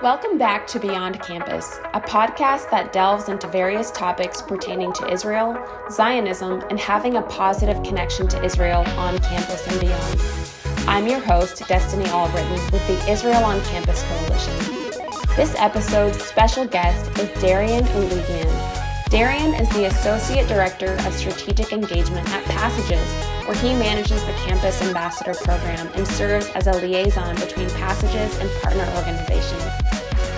Welcome back to Beyond Campus, a podcast that delves into various topics pertaining to Israel, Zionism, and having a positive connection to Israel on campus and beyond. I'm your host, Destiny Albritton, with the Israel on Campus Coalition. This episode's special guest is Darion Ouliguian. Darion is the Associate Director of Strategic Engagement at Passages, where he manages the Campus Ambassador Program and serves as a liaison between Passages and partner organizations.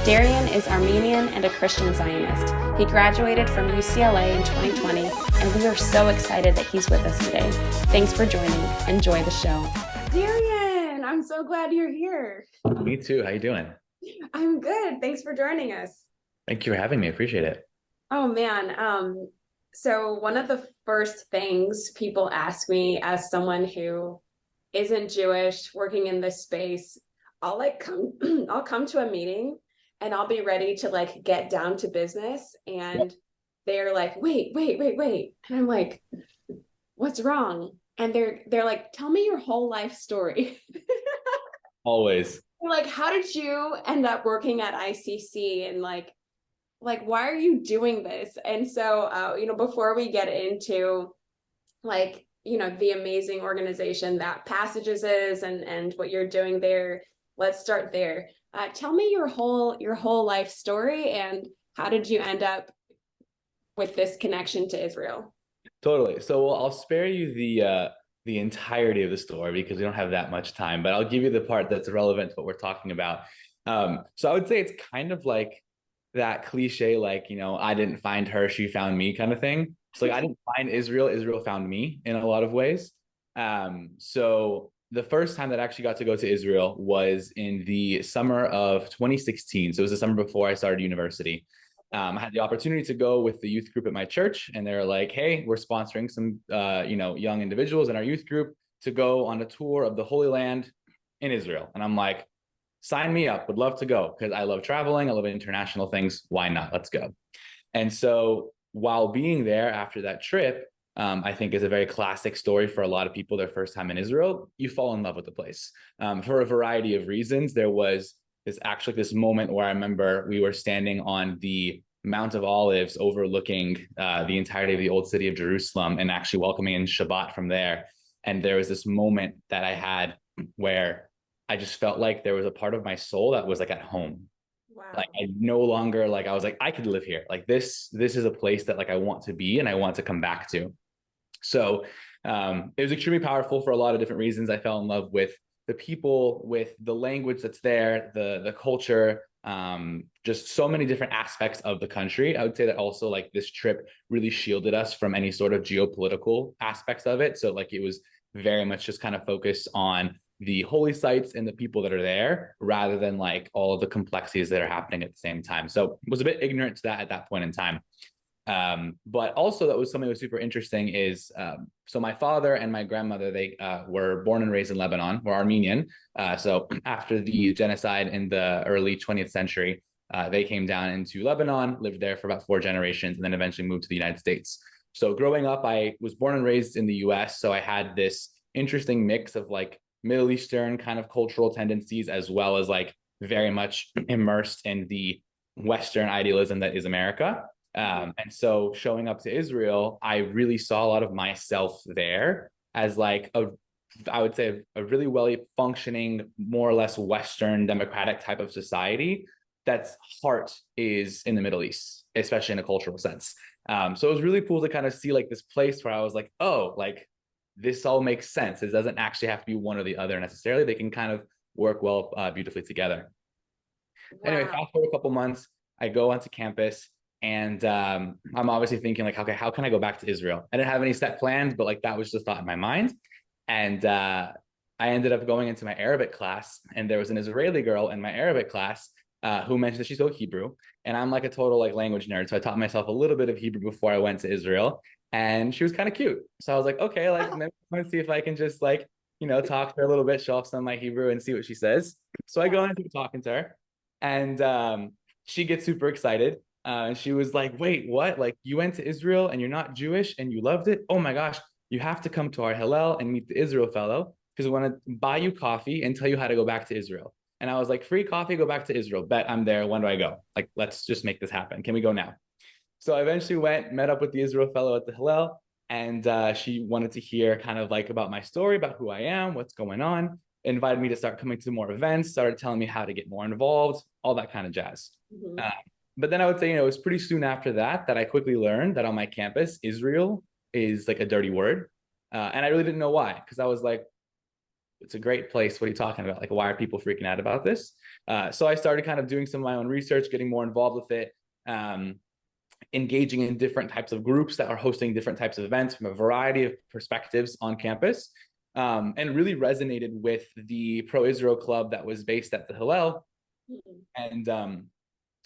Darion is Armenian and a Christian Zionist. He graduated from UCLA in 2020, and we are so excited that he's with us today. Thanks for joining. Enjoy the show. Darion, I'm so glad you're here. Me too. How you doing? I'm good. Thanks for joining us. Thank you for having me. I appreciate it. Oh man. So one of the first things people ask me as someone who isn't Jewish working in this space, I'll come to a meeting and I'll be ready to get down to business. And they're like, wait. And I'm like, what's wrong? And they're like, tell me your whole life story. Always. Like, how did you end up working at ICC? And like, why are you doing this? And so, before we get into the amazing organization that Passages is and what you're doing there, let's start there. Tell me your whole life story and how did you end up with this connection to Israel? Totally. So I'll spare you the entirety of the story because we don't have that much time, but I'll give you the part that's relevant to what we're talking about. So I would say it's kind of like that cliche, I didn't find her, she found me kind of thing. So I didn't find Israel, Israel found me in a lot of ways. So the first time that I actually got to go to Israel was in the summer of 2016. So it was the summer before I started university. I had the opportunity to go with the youth group at my church, and they're like, hey, we're sponsoring some, young individuals in our youth group to go on a tour of the Holy Land in Israel. And I'm like, sign me up, would love to go because I love traveling. I love international things. Why not? Let's go. And so while being there after that trip, I think is a very classic story for a lot of people, their first time in Israel, you fall in love with the place for a variety of reasons. There was this moment where I remember we were standing on the Mount of Olives overlooking the entirety of the old city of Jerusalem and actually welcoming in Shabbat from there. And there was this moment that I had where I just felt like there was a part of my soul that was at home. Wow. I no longer I was I could live here. This is a place that I want to be and I want to come back to. So it was extremely powerful for a lot of different reasons. I fell in love with the people, with the language that's there, the culture, just so many different aspects of the country. I would say that also this trip really shielded us from any sort of geopolitical aspects of it. So it was very much just kind of focused on the holy sites and the people that are there rather than all of the complexities that are happening at the same time. So was a bit ignorant to that at that point in time. But also that was something that was super interesting is, so my father and my grandmother, they were born and raised in Lebanon, were Armenian. So after the genocide in the early 20th century, they came down into Lebanon, lived there for about 4 generations, and then eventually moved to the United States. So growing up, I was born and raised in the US. So I had this interesting mix of Middle Eastern kind of cultural tendencies, as well as very much immersed in the Western idealism that is America. And so showing up to Israel, I really saw a lot of myself there as I would say a really well functioning, more or less Western democratic type of society that's heart is in the Middle East, especially in a cultural sense. So it was really cool to kind of see this place where I was this all makes sense. It doesn't actually have to be one or the other necessarily. They can kind of work well, beautifully together. Wow. Anyway, fast forward a couple months, I go onto campus and I'm obviously thinking okay, how can I go back to Israel? I didn't have any set plans, but that was just thought in my mind. And I ended up going into my Arabic class, and there was an Israeli girl in my Arabic class who mentioned that she spoke Hebrew. And I'm a total language nerd. So I taught myself a little bit of Hebrew before I went to Israel. And she was kind of cute. So I was like, okay, maybe let's see if I can just talk to her a little bit, show off some of my Hebrew and see what she says. So I go into talking to her, and she gets super excited. And she was like, wait, what? You went to Israel and you're not Jewish and you loved it? Oh my gosh, you have to come to our Hillel and meet the Israel fellow because we want to buy you coffee and tell you how to go back to Israel. And I was like, free coffee, go back to Israel. Bet I'm there. When do I go? Like, let's just make this happen. Can we go now? So I eventually went, met up with the Israel fellow at the Hillel, and she wanted to hear kind of like about my story, about who I am, what's going on, invited me to start coming to more events, started telling me how to get more involved, all that kind of jazz. Mm-hmm. But then I would say, it was pretty soon after that I quickly learned that on my campus, Israel is like a dirty word. And I really didn't know why, because I was like, it's a great place. What are you talking about? Like, why are people freaking out about this? So I started kind of doing some of my own research, getting more involved with it, engaging in different types of groups that are hosting different types of events from a variety of perspectives on campus, and really resonated with the pro-Israel club that was based at the Hillel, and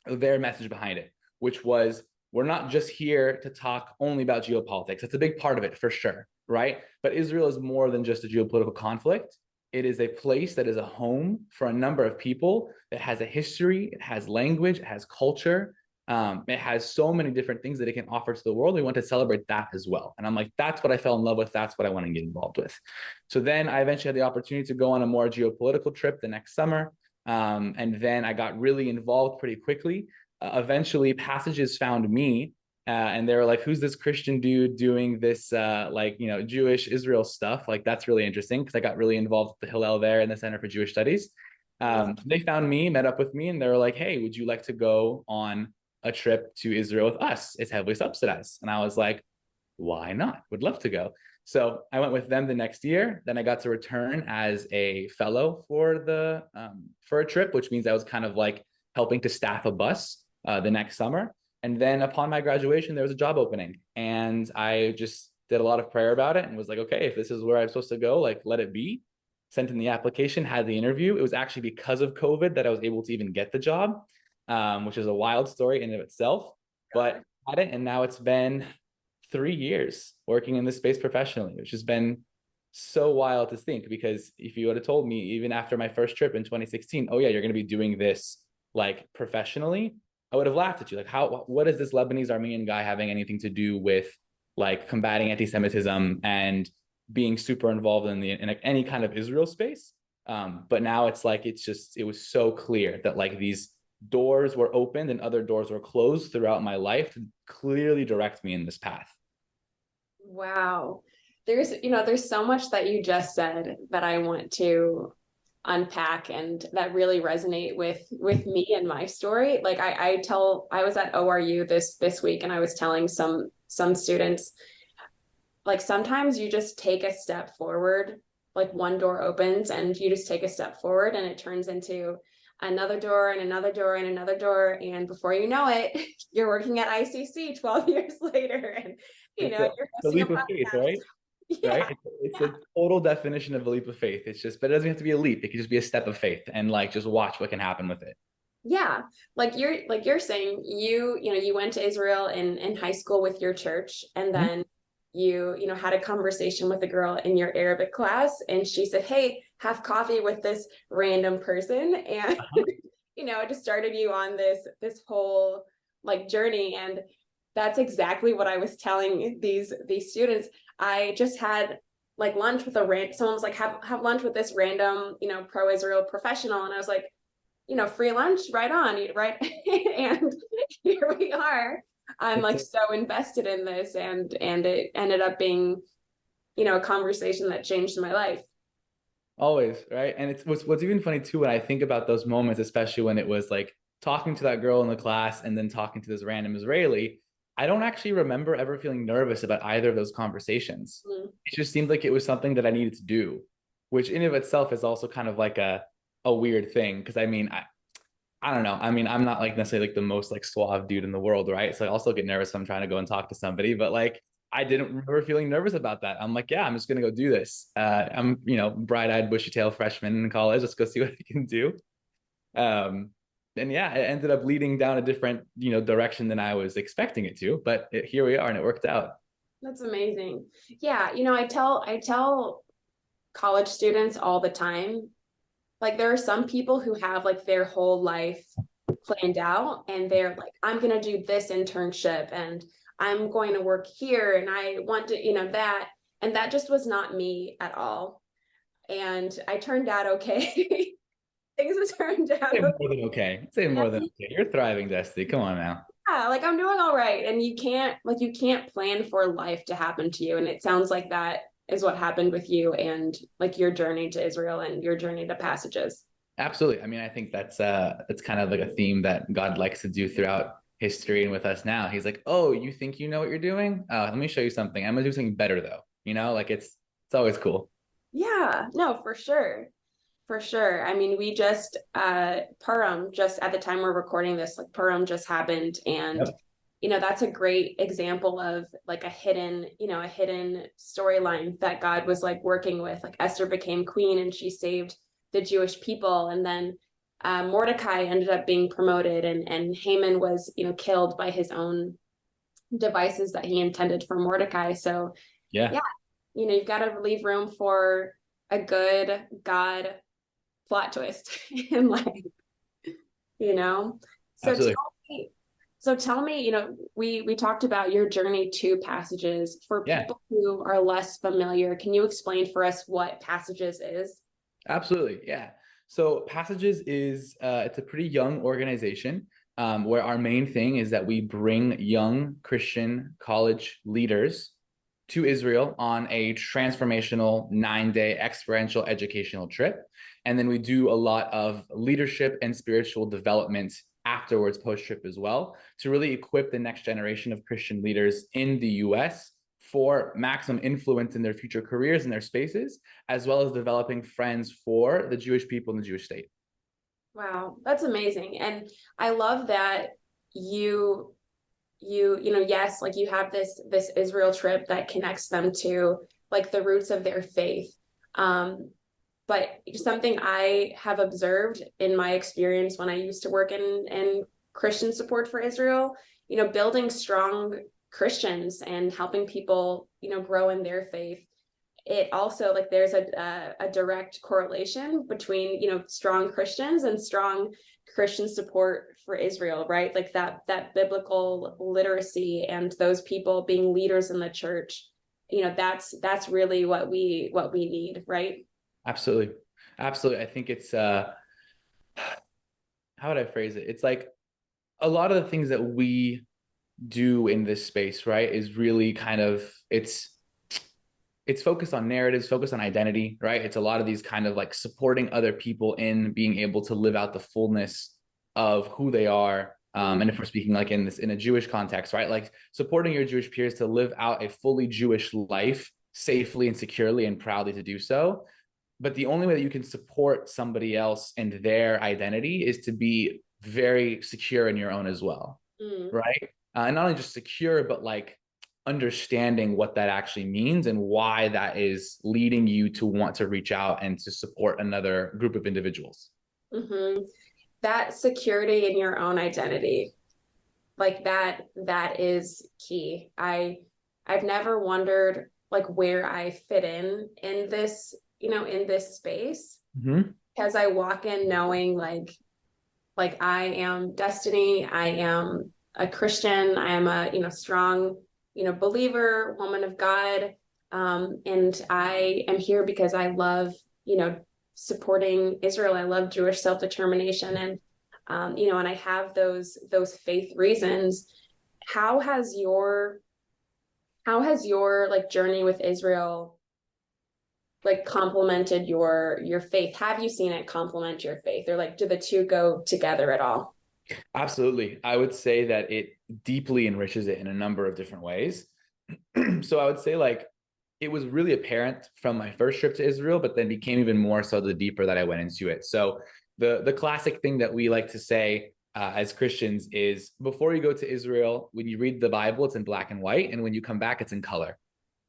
their message behind it, which was, we're not just here to talk only about geopolitics. It's a big part of it for sure, right? But Israel is more than just a geopolitical conflict. It is a place that is a home for a number of people. It has a history, it has language, it has culture. It has so many different things that it can offer to the world. We want to celebrate that as well. And I'm like, that's what I fell in love with. That's what I want to get involved with. So then I eventually had the opportunity to go on a more geopolitical trip the next summer. And then I got really involved pretty quickly. Eventually, Passages found me, and they were like, who's this Christian dude doing this, Jewish Israel stuff? Like, that's really interesting, because I got really involved with the Hillel there in the Center for Jewish Studies. They found me, met up with me, and they were like, hey, would you like to go on a trip to Israel with us? It's heavily subsidized. And I was like, why not? Would love to go. So I went with them the next year. Then I got to return as a fellow for a trip, which means I was kind of like helping to staff a bus the next summer. And then upon my graduation, there was a job opening, and I just did a lot of prayer about it and was like, okay, if this is where I'm supposed to go, like, let it be. Sent in the application, had the interview. It was actually because of COVID that I was able to even get the job, which is a wild story in and of itself. But I had it, and now it's been 3 years working in this space professionally, which has been so wild to think, because if you would have told me even after my first trip in 2016, oh yeah, you're going to be doing this like professionally, I would have laughed at you. Like, what is this Lebanese Armenian guy having anything to do with like combating anti-Semitism and being super involved in any kind of Israel space? But now it's like, it was so clear that like these doors were opened and other doors were closed throughout my life to clearly direct me in this path. Wow. There's so much that you just said that I want to unpack and that really resonate with me and my story. Like I was at ORU this week, and I was telling some students, like, sometimes you just take a step forward, like one door opens and you just take a step forward and it turns into another door and another door and another door. And before you know it, you're working at ICC 12 years later. And, you're the hosting leap of faith, right? Yeah, right? It's a total definition of a leap of faith. It's just, but it doesn't have to be a leap. It can just be a step of faith, and like, just watch what can happen with it. Yeah. Like you're saying, you went to Israel in high school with your church, and then you had a conversation with a girl in your Arabic class, and she said, hey, have coffee with this random person. And, it just started you on this whole like journey. And that's exactly what I was telling these students. I just had like lunch with someone was like, have lunch with this random, pro-Israel professional. And I was like, free lunch, right on, right? And here we are. I'm like so invested in this, and it ended up being, a conversation that changed my life. Always, right? And it's what's even funny too, when I think about those moments, especially when it was like talking to that girl in the class and then talking to this random Israeli, I don't actually remember ever feeling nervous about either of those conversations. It just seemed like it was something that I needed to do, which in of itself is also kind of like a weird thing. Because I mean, I don't know. I mean, I'm not like necessarily like the most like suave dude in the world, right? So I also get nervous if I'm trying to go and talk to somebody, but like, I didn't remember feeling nervous about that. I'm like, yeah, I'm just gonna go do this. I'm, bright-eyed, bushy-tailed freshman in college. Let's go see what I can do. And yeah, it ended up leading down a different, direction than I was expecting it to. But here we are, and it worked out. That's amazing. Yeah, I tell college students all the time, like, there are some people who have like their whole life planned out, and they're like, I'm going to do this internship and I'm going to work here and I want to, that. And that just was not me at all. And I turned out okay. things have turned out Say okay. more than okay. Say more than okay. You're thriving, Destiny. Come on now. Yeah, like I'm doing all right. And you can't plan for life to happen to you. And it sounds like that is what happened with you and like your journey to Israel and your journey to Passages. Absolutely. I mean, I think that's kind of like a theme that God likes to do throughout history and with us now. He's like, "Oh, you think you know what you're doing? Let me show you something. I'm gonna do something better though." Like it's always cool. Yeah, no, for sure. For sure. I mean, we just Purim, just at the time we're recording this, like Purim just happened, and Yep. that's a great example of like a hidden storyline that God was like working with. Like Esther became queen and she saved the Jewish people, and then Mordecai ended up being promoted, and Haman was killed by his own devices that he intended for Mordecai. So Yeah. yeah, you've got to leave room for a good God plot twist in life, you know? So Absolutely. tell me, we talked about your journey to Passages. For Yeah. people who are less familiar, can you explain for us what Passages is? Absolutely. Yeah. So Passages is it's a pretty young organization where our main thing is that we bring young Christian college leaders to Israel on a transformational 9-day experiential educational trip. And then we do a lot of leadership and spiritual development afterwards, post trip as well, to really equip the next generation of Christian leaders in the US for maximum influence in their future careers and their spaces, as well as developing friends for the Jewish people in the Jewish state. Wow, that's amazing. And I love that you yes, like you have this Israel trip that connects them to like the roots of their faith. But something I have observed in my experience when I used to work in Christian support for Israel, building strong Christians and helping people, grow in their faith. It also like there's a direct correlation between strong Christians and strong Christian support for Israel, right? Like that biblical literacy and those people being leaders in the church. That's really what we need, right? Absolutely. Absolutely. I think it's how would I phrase it? It's like a lot of the things that we do in this space, right, is really kind of it's focused on narratives, focused on identity, right? It's a lot of these kind of like supporting other people in being able to live out the fullness of who they are. And if we're speaking like in a Jewish context, right? Like supporting your Jewish peers to live out a fully Jewish life safely and securely and proudly to do so. But the only way that you can support somebody else and their identity is to be very secure in your own as well, Mm. right? And not only just secure, but like understanding what that actually means and why that is leading you to want to reach out and to support another group of individuals. Mm-hmm. That security in your own identity, like that is key. I've never wondered like where I fit in this, in this space, Mm-hmm. because I walk in knowing like I am Destiny, I am a Christian, I am a strong believer, woman of God, and I am here because I love supporting Israel. I love Jewish self-determination, and and I have those faith reasons. How has your like journey with Israel like complemented your faith? Have you seen it complement your faith, or like do the two go together at all? Absolutely. I would say that it deeply enriches it in a number of different ways. So I would say like it was really apparent from my first trip to Israel, but then became even more so the deeper that I went into it. So the classic thing that we like to say as Christians is before you go to Israel, when you read the Bible, it's in black and white, and when you come back, it's in color,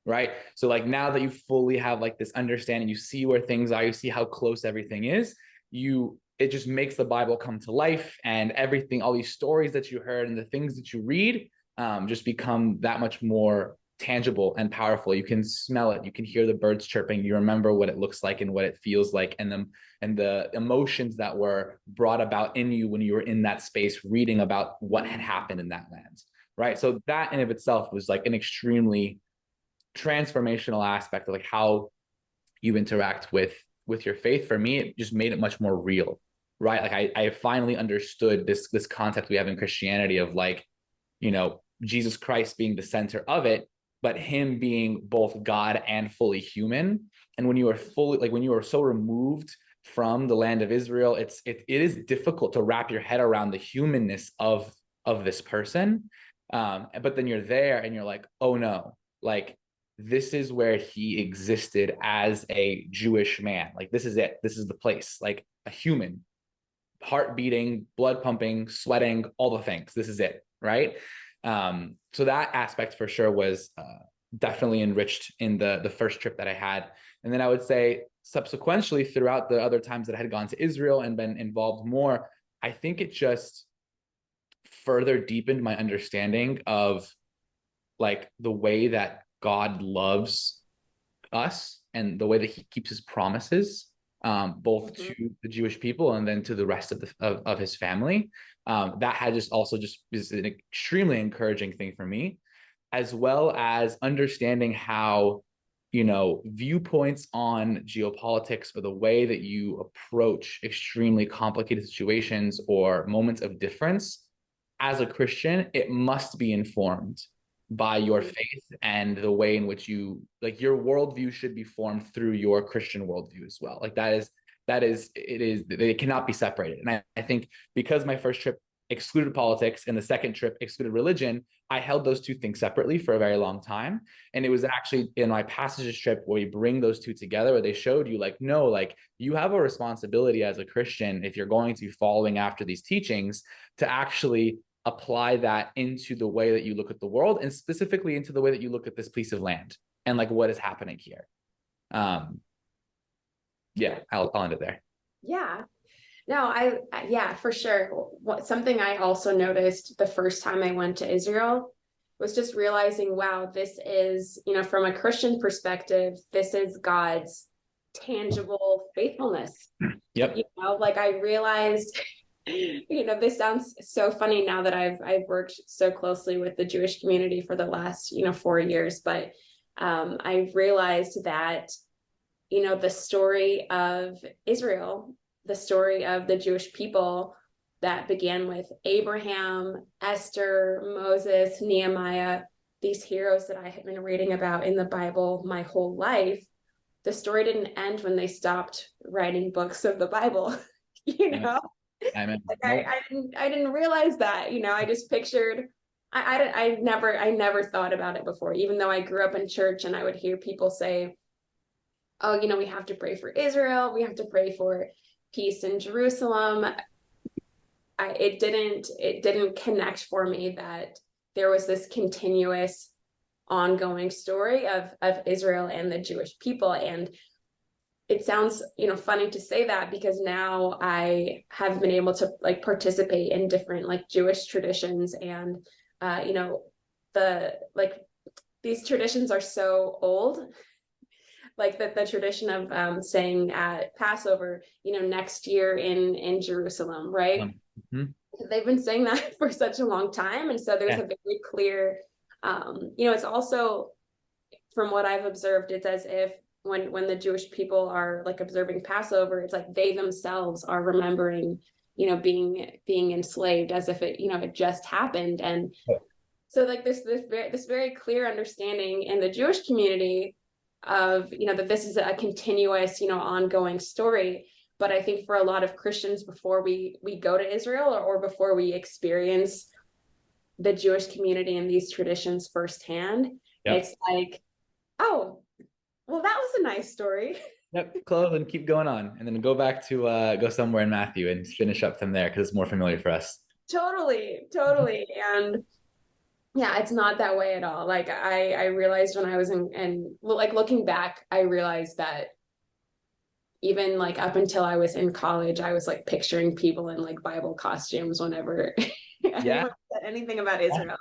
right? So like now that you fully have like this understanding, you see where things are, you see how close everything is, it just makes the Bible come to life, and everything, all these stories that you heard and the things that you read just become that much more tangible and powerful. You can smell it, you can hear the birds chirping, you remember what it looks like and what it feels like, and the emotions that were brought about in you when you were in that space reading about what had happened in that land, right? So that in of itself was like an extremely transformational aspect of like how you interact with your faith. For me, it just made it much more real, right? Like I finally understood this concept we have in Christianity of like, you know, Jesus Christ being the center of it, but him being both God and fully human. And when you are fully, like when you are so removed from the land of Israel, it is difficult to wrap your head around the humanness of this person. But then you're there and you're like, oh no, like this is where he existed as a Jewish man. Like this is it. This is the place. Like a human, heart beating, blood pumping, sweating, all the things. This is it, right? So that aspect for sure was definitely enriched in the first trip that I had. And then I would say subsequently throughout the other times that I had gone to Israel and been involved more, I think it just further deepened my understanding of like the way that God loves us and the way that he keeps his promises, both to the Jewish people and then to the rest of his family. That had just also just is an extremely encouraging thing for me, as well as understanding how, you know, viewpoints on geopolitics or the way that you approach extremely complicated situations or moments of difference as a Christian, it must be informed by your faith and the way in which you like your worldview should be formed through your Christian worldview as well. Like it cannot be separated. And I think because my first trip excluded politics and the second trip excluded religion, I held those two things separately for a very long time. And it was actually in my passages trip where you bring those two together, where they showed you like, no, like you have a responsibility as a Christian, if you're going to be following after these teachings, to actually apply that into the way that you look at the world and specifically into the way that you look at this piece of land and like what is happening here. Yeah, I'll end it there. Yeah. No, yeah, for sure. Something I also noticed the first time I went to Israel was just realizing, wow, this is, you know, from a Christian perspective, this is God's tangible faithfulness. Yep. You know, like I realized, you know, this sounds so funny now that I've worked so closely with the Jewish community for the last, you know, 4 years, but I've realized that, you know, the story of Israel, the story of the Jewish people that began with Abraham, Esther, Moses, Nehemiah, these heroes that I had been reading about in the Bible my whole life, the story didn't end when they stopped writing books of the Bible, you know? Like I didn't realize that, you know, I just pictured, I never thought about it before, even though I grew up in church and I would hear people say, oh, you know, we have to pray for Israel. We have to pray for peace in Jerusalem. It didn't connect for me that there was this continuous ongoing story of Israel and the Jewish people. And it sounds, you know, funny to say that because now I have been able to like participate in different like Jewish traditions and, you know, these traditions are so old. Like the tradition of saying at Passover, you know, next year in Jerusalem, right? Mm-hmm. They've been saying that for such a long time. And so there's a very clear, you know, it's also, from what I've observed, it's as if when the Jewish people are like observing Passover, it's like they themselves are remembering, you know, being enslaved as if it, you know, it just happened. And so like this very clear understanding in the Jewish community of, you know, that this is a continuous, you know, ongoing story. But I think for a lot of Christians, before we go to Israel or before we experience the Jewish community and these traditions firsthand, it's like, oh, well, that was a nice story. Yep, close and keep going on, and then go back to go somewhere in Matthew and finish up from there because it's more familiar for us. Totally. And yeah, it's not that way at all. Like I realized when I was and like looking back, I realized that even like up until I was in college, I was like picturing people in like Bible costumes whenever anyone said anything about Israel.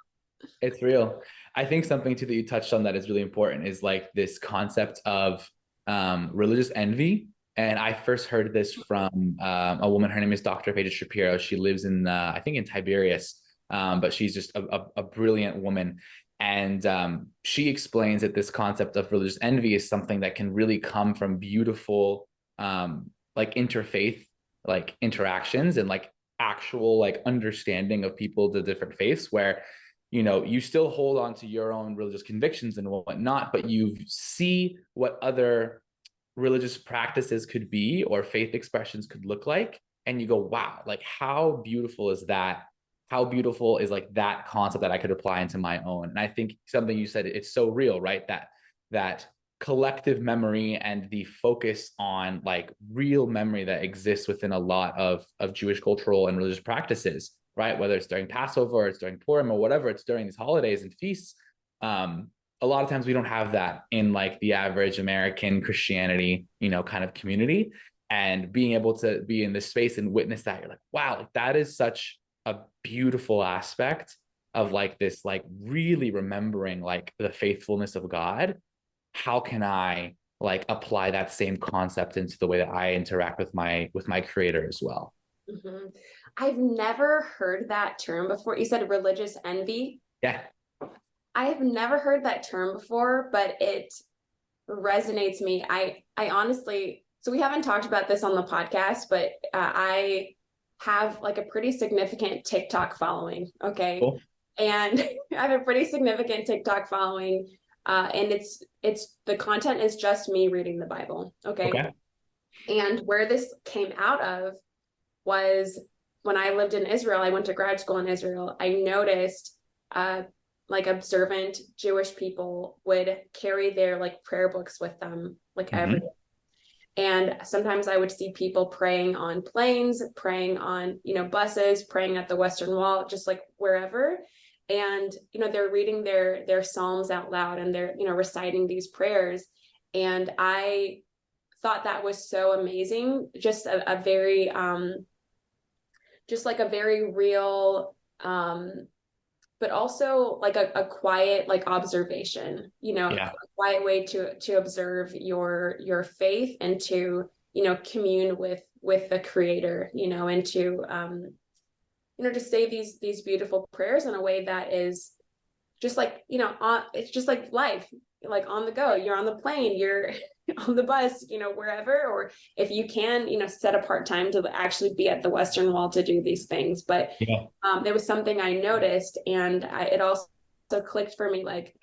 It's real. I think something too that you touched on that is really important is like this concept of religious envy. And I first heard this from a woman. Her name is Dr. Paige Shapiro. She lives in, I think in Tiberias, but she's just a brilliant woman. And she explains that this concept of religious envy is something that can really come from beautiful, like interfaith like interactions and like actual like understanding of people to different faiths, where you still hold on to your own religious convictions and whatnot, but you see what other religious practices could be or faith expressions could look like, and you go, wow, like how beautiful is that? How beautiful is like that concept that I could apply into my own? And I think something you said, it's so real, right? That collective memory and the focus on like real memory that exists within a lot of Jewish cultural and religious practices, right? Whether it's during Passover or it's during Purim or whatever, it's during these holidays and feasts. A lot of times we don't have that in like the average American Christianity, kind of community. And being able to be in this space and witness that, you're like, wow, like that is such a beautiful aspect of like this, like really remembering like the faithfulness of God. How can I like apply that same concept into the way that I interact with my creator as well? Mm-hmm. I've never heard that term before. You said religious envy. Yeah. I've never heard that term before, but it resonates me. I honestly, so we haven't talked about this on the podcast, but I have like a pretty significant TikTok following. Okay. Cool. And I have a pretty significant TikTok following. And it's the content is just me reading the Bible. Okay. Okay. And where this came out of was when I lived in Israel. I went to grad school in Israel. I noticed like observant Jewish people would carry their like prayer books with them like every day. And sometimes I would see people praying on planes, praying on, buses, praying at the Western Wall, just like wherever. And, they're reading their Psalms out loud, and they're, reciting these prayers. And I thought that was so amazing. Just a very, just like a very real, but also like a quiet like observation, Yeah. a quiet way to observe your faith and to, commune with the creator, and to to say these beautiful prayers in a way that is just like, it's just like life, like on the go. You're on the plane, you're on the bus, wherever, or if you can, set apart time to actually be at the Western Wall to do these things. But Yeah. there was something I noticed, and it also clicked for me, like,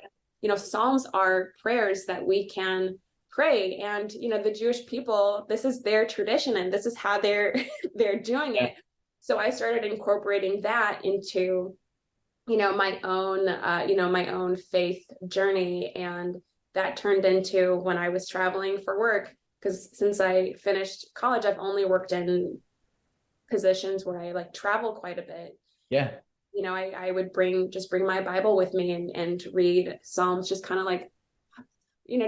Psalms are prayers that we can pray. And, the Jewish people, this is their tradition and this is how they're doing it. So I started incorporating that into, my own, my own faith journey. And that turned into when I was traveling for work, because since I finished college, I've only worked in positions where I like travel quite a bit. Yeah. I would bring my Bible with me and read Psalms, just kind of like,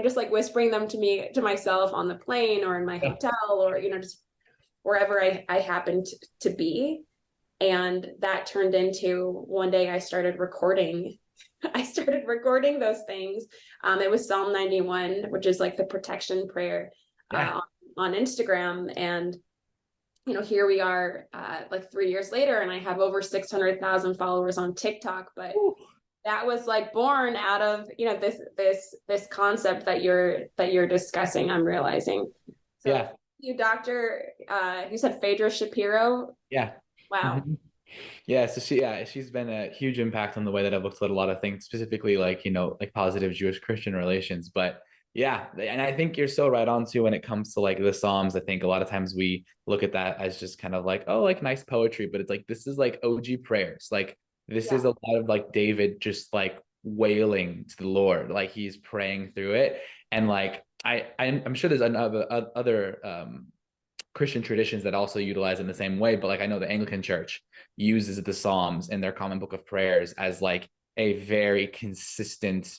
just like whispering them to myself on the plane or in my hotel, or, just wherever I happened to be. And that turned into, one day I started recording those things. It was Psalm 91, which is like the protection prayer, on Instagram. And, here we are, like 3 years later, and I have over 600,000 followers on TikTok. But that was like born out of, this concept that you're discussing, I'm realizing. So Yeah. you, Dr. You said Phaedra Shapiro. Yeah. Wow. Mm-hmm. Yeah, so she's been a huge impact on the way that I've looked at a lot of things, specifically like, like positive Jewish Christian relations. But yeah, and I think you're so right on too when it comes to like the Psalms. I think a lot of times we look at that as just kind of like, oh, like nice poetry, but it's like this is like OG prayers. Like this is a lot of like David just like wailing to the Lord, like he's praying through it. And like I'm sure there's other Christian traditions that also utilize in the same way. But like I know the Anglican Church uses the Psalms in their common book of prayers as like a very consistent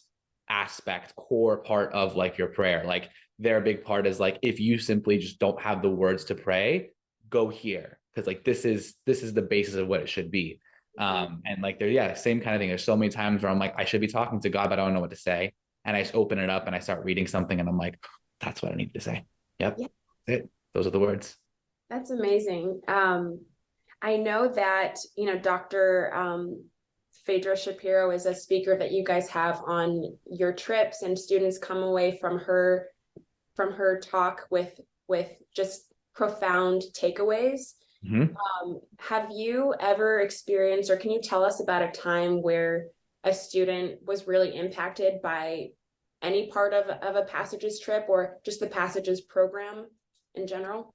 aspect, core part of like your prayer. Like their big part is like, if you simply just don't have the words to pray, go here. Cause like this is the basis of what it should be. And like same kind of thing. There's so many times where I'm like, I should be talking to God, but I don't know what to say. And I just open it up and I start reading something and I'm like, that's what I need to say. Yep. Yeah. That's it. Those are the words. That's amazing. I know that, Dr. Phaedra Shapiro is a speaker that you guys have on your trips, and students come away from her talk with just profound takeaways. Mhm. Have you ever experienced, or can you tell us about a time where a student was really impacted by any part of a Passages trip or just the Passages program in general?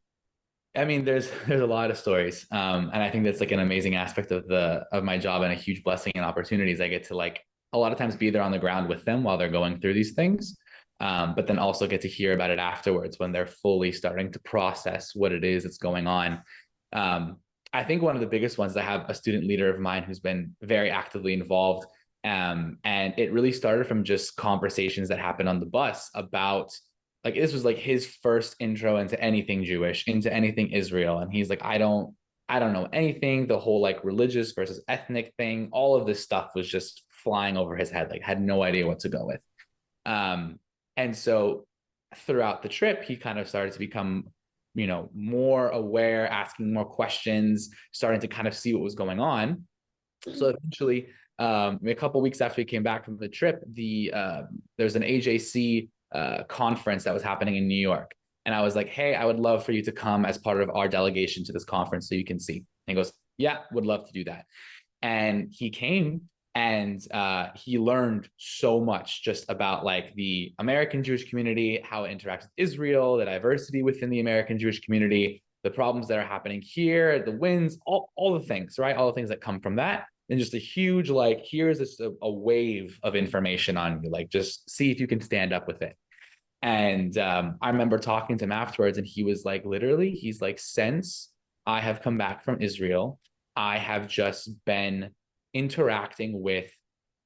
I mean, there's a lot of stories, and I think that's like an amazing aspect of my job and a huge blessing and opportunities. I get to like a lot of times be there on the ground with them while they're going through these things, but then also get to hear about it afterwards when they're fully starting to process what it is that's going on. Um, I think one of the biggest ones, I have a student leader of mine who's been very actively involved, and it really started from just conversations that happened on the bus about like this was like his first intro into anything Jewish, into anything Israel. And he's like, I don't know anything. The whole like religious versus ethnic thing, all of this stuff was just flying over his head, like had no idea what to go with. Um, and so throughout the trip, he kind of started to become, more aware, asking more questions, starting to kind of see what was going on. So eventually, a couple of weeks after he came back from the trip, there's an AJC conference that was happening in New York. And I was like, hey, I would love for you to come as part of our delegation to this conference so you can see. And he goes, yeah, would love to do that. And he came, and he learned so much just about like the American Jewish community, how it interacts with Israel, the diversity within the American Jewish community, the problems that are happening here, the wins, all the things, right? All the things that come from that. And just a huge, like, here's a wave of information on you, like, just see if you can stand up with it. And I remember talking to him afterwards, and he was like, literally, he's like, since I have come back from Israel, I have just been interacting with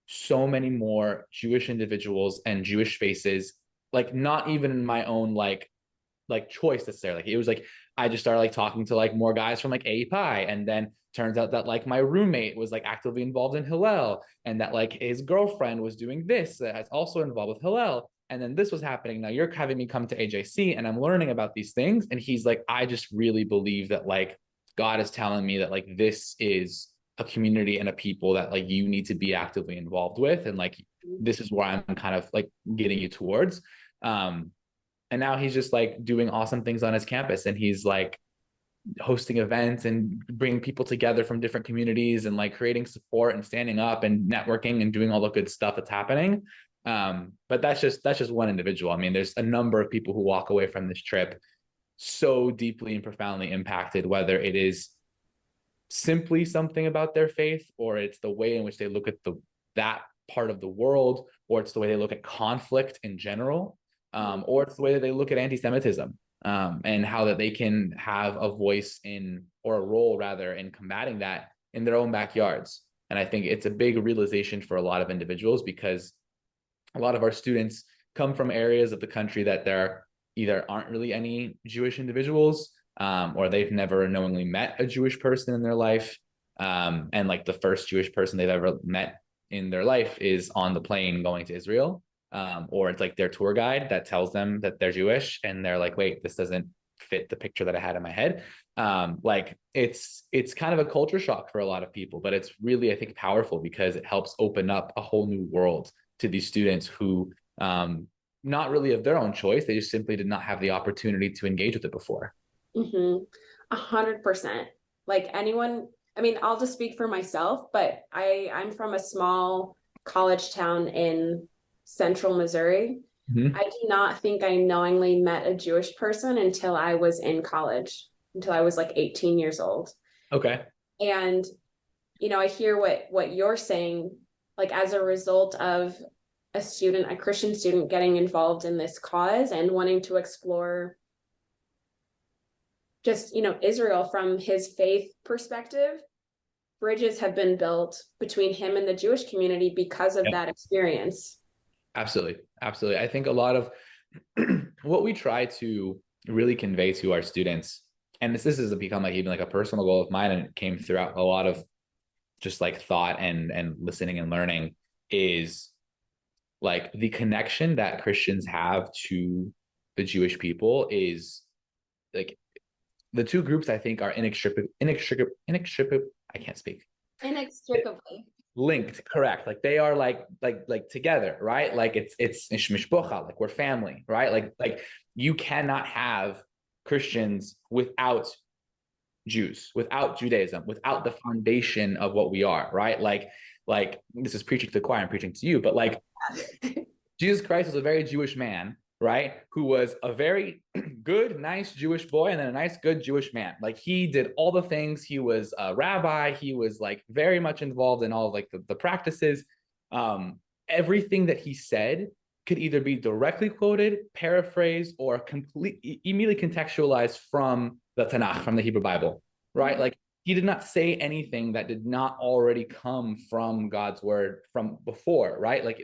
so many more Jewish individuals and Jewish faces, like not even in my own like choice necessarily. Like it was like I just started like talking to like more guys from like API, and then turns out that like my roommate was like actively involved in Hillel, and that like his girlfriend was doing this that's also involved with Hillel, and then this was happening. Now you're having me come to AJC, and I'm learning about these things. And he's like, I just really believe that like God is telling me that like this is a community and a people that like you need to be actively involved with, and like this is where I'm kind of like getting you towards. Um, and now he's just like doing awesome things on his campus, and he's like hosting events and bringing people together from different communities, and like creating support and standing up and networking and doing all the good stuff that's happening. But that's just one individual. I mean, there's a number of people who walk away from this trip so deeply and profoundly impacted, whether it is simply something about their faith, or it's the way in which they look at that part of the world, or it's the way they look at conflict in general, or it's the way that they look at anti-Semitism, and how that they can have a voice in, or a role rather, in combating that in their own backyards. And I think it's a big realization for a lot of individuals, because a lot of our students come from areas of the country that there either aren't really any Jewish individuals, or they've never knowingly met a Jewish person in their life. And like the first Jewish person they've ever met in their life is on the plane going to Israel. Or it's like their tour guide that tells them that they're Jewish, and they're like, wait, this doesn't fit the picture that I had in my head. Like it's kind of a culture shock for a lot of people, but it's really, I think, powerful, because it helps open up a whole new world to these students who, not really of their own choice, they just simply did not have the opportunity to engage with it before. 100%. Like anyone, I mean, I'll just speak for myself, but I'm from a small college town in central Missouri. Mm-hmm. I do not think I knowingly met a Jewish person until I was in college, until I was like 18 years old. Okay. And, I hear what you're saying, like as a result of a Christian student getting involved in this cause and wanting to explore just, Israel from his faith perspective, bridges have been built between him and the Jewish community because of that experience. Absolutely. Absolutely. I think a lot of what we try to really convey to our students, and this has become like even like a personal goal of mine, and it came throughout a lot of just like thought and listening and learning, is like the connection that Christians have to the Jewish people is like the two groups I think are inextricably, I can't speak. Inextricably. Linked, correct. Like they are like together, right? Like it's mishpocha, like we're family, right? Like you cannot have Christians without Jews, without Judaism, without the foundation of what we are, right? Like this is preaching to the choir, I'm preaching to you, but like Jesus Christ was a very Jewish man, right? Who was a very good, nice Jewish boy, and then a nice, good Jewish man. Like he did all the things. He was a rabbi. He was like very much involved in all of like the practices. Everything that he said could either be directly quoted, paraphrased, or immediately contextualized from the Tanakh, from the Hebrew Bible, right? Like he did not say anything that did not already come from God's word from before, right? Like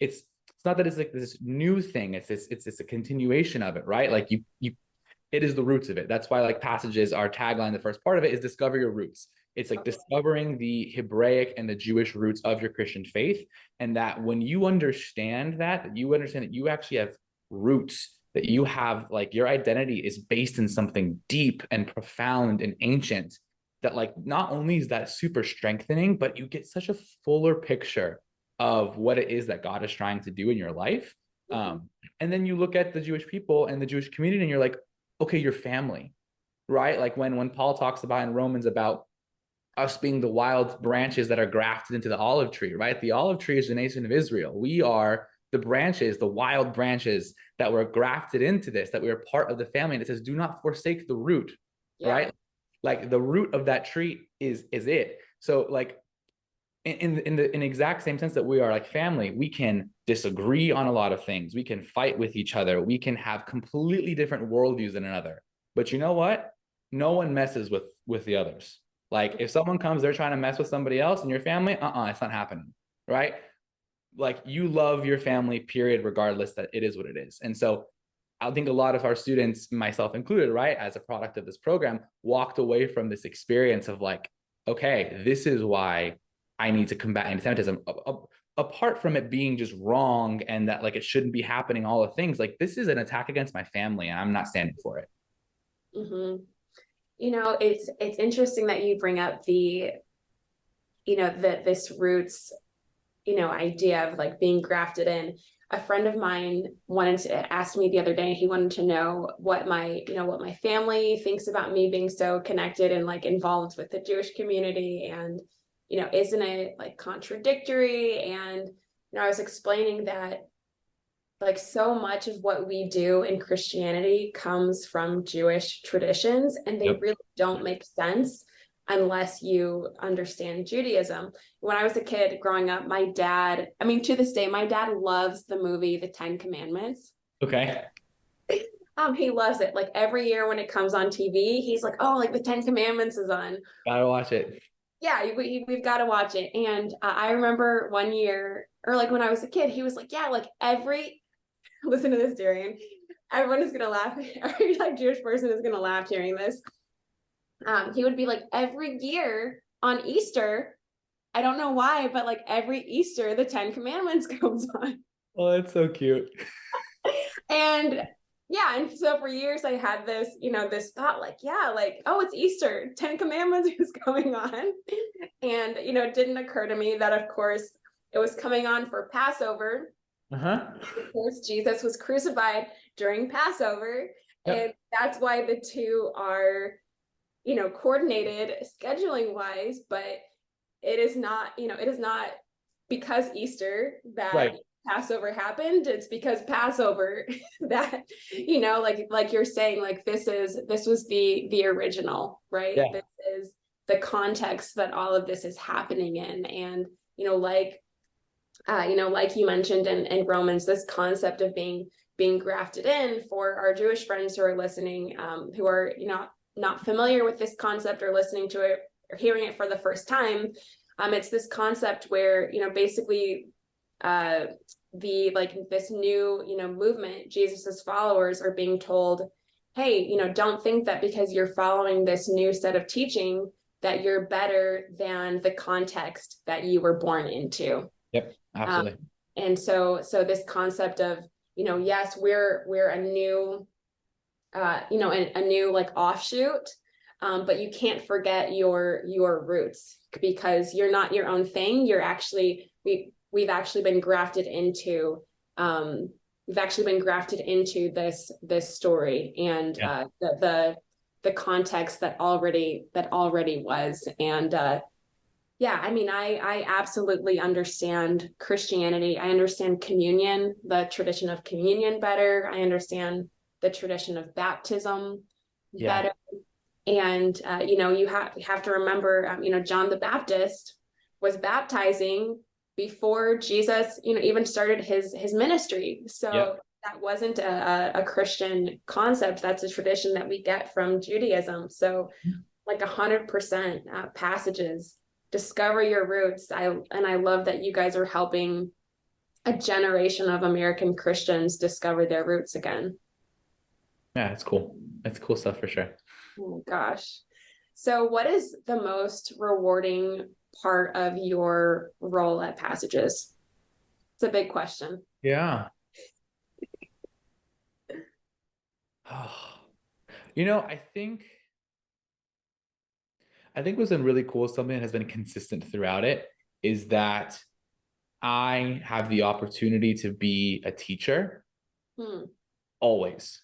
it's not that it's like this new thing. It's a continuation of it, right? Like it is the roots of it. That's why like passages, our tagline, the first part of it is discover your roots. It's like discovering the Hebraic and the Jewish roots of your Christian faith. And that when you understand that you understand that you actually have roots, that you have like your identity is based in something deep and profound and ancient, that like not only is that super strengthening, but you get such a fuller picture of what it is that God is trying to do in your life. And then you look at the Jewish people and the Jewish community and you're like, okay, your family, right? Like when Paul talks about in Romans about us being the wild branches that are grafted into the olive tree, right? The olive tree is the nation of Israel. We are the branches, the wild branches that were grafted into this, that we are part of the family. And it says, do not forsake the root, right? Like the root of that tree is it. So like in the exact same sense that we are like family, we can disagree on a lot of things. We can fight with each other. We can have completely different worldviews than another. But you know what? No one messes with the others. Like if someone comes, they're trying to mess with somebody else in your family, it's not happening, right? Like you love your family, period, regardless, that it is what it is. And so I think a lot of our students, myself included, right, as a product of this program, walked away from this experience of like, okay, this is why I need to combat anti-Semitism. Apart from it being just wrong and that like it shouldn't be happening, all the things, like this is an attack against my family and I'm not standing for it. Mm-hmm. You know, it's interesting that you bring up the, you know, this roots, you know, idea of like being grafted in. A friend of mine wanted to ask me the other day, he wanted to know what my family thinks about me being so connected and like involved with the Jewish community. And, you know, isn't it like contradictory? And, you know, I was explaining that like so much of what we do in Christianity comes from Jewish traditions, and they really don't make sense unless you understand Judaism. When I was a kid growing up, my dad, I mean, to this day, my dad loves the movie, The 10 Commandments. Okay. He loves it. Like every year when it comes on TV, he's like, oh, like the 10 Commandments is on. Gotta watch it. Yeah, we've got to watch it. And I remember one year, or like when I was a kid, he was like, yeah, like listen to this, Darion. Everyone is going to laugh. Every like Jewish person is going to laugh hearing this. He would be like, every year on Easter, I don't know why, but like every Easter, the 10 Commandments comes on. Oh, that's so cute. And yeah, and so for years I had this, you know, this thought like, yeah, like, oh, it's Easter, 10 Commandments is going on. And, you know, it didn't occur to me that, of course, it was coming on for Passover. Of course, Jesus was crucified during Passover. And that's why the two are, you know, coordinated scheduling wise, but it is not, you know, it is not because Easter that Passover happened. It's because Passover that, you know, like you're saying, like this was the original, right? This is the context that all of this is happening in. And, you know, like you mentioned in Romans, this concept of being grafted in, for our Jewish friends who are listening, who are, you know, not familiar with this concept or listening to it or hearing it for the first time. It's this concept where, you know, basically this new, you know, movement, Jesus's followers are being told, hey, you know, don't think that because you're following this new set of teaching that you're better than the context that you were born into. Yep, absolutely. And so this concept of, you know, yes, we're a new, you know, a new like offshoot, but you can't forget your roots, because you're not your own thing. You're actually, we've actually been grafted into, you we've actually been grafted into this story and the context that already was. And yeah, I mean, I absolutely understand Christianity. I understand communion, the tradition of communion better. I understand the tradition of baptism better. And you have to remember, John the Baptist was baptizing before Jesus, even started his ministry. So that wasn't a Christian concept. That's a tradition that we get from Judaism. So like 100% passages, discover your roots. I love that you guys are helping a generation of American Christians discover their roots again. Yeah, it's cool. It's cool stuff for sure. Oh my gosh. So what is the most rewarding part of your role at Passages? It's a big question. Yeah. I think what's been really cool, something that has been consistent throughout it, is that I have the opportunity to be a teacher always,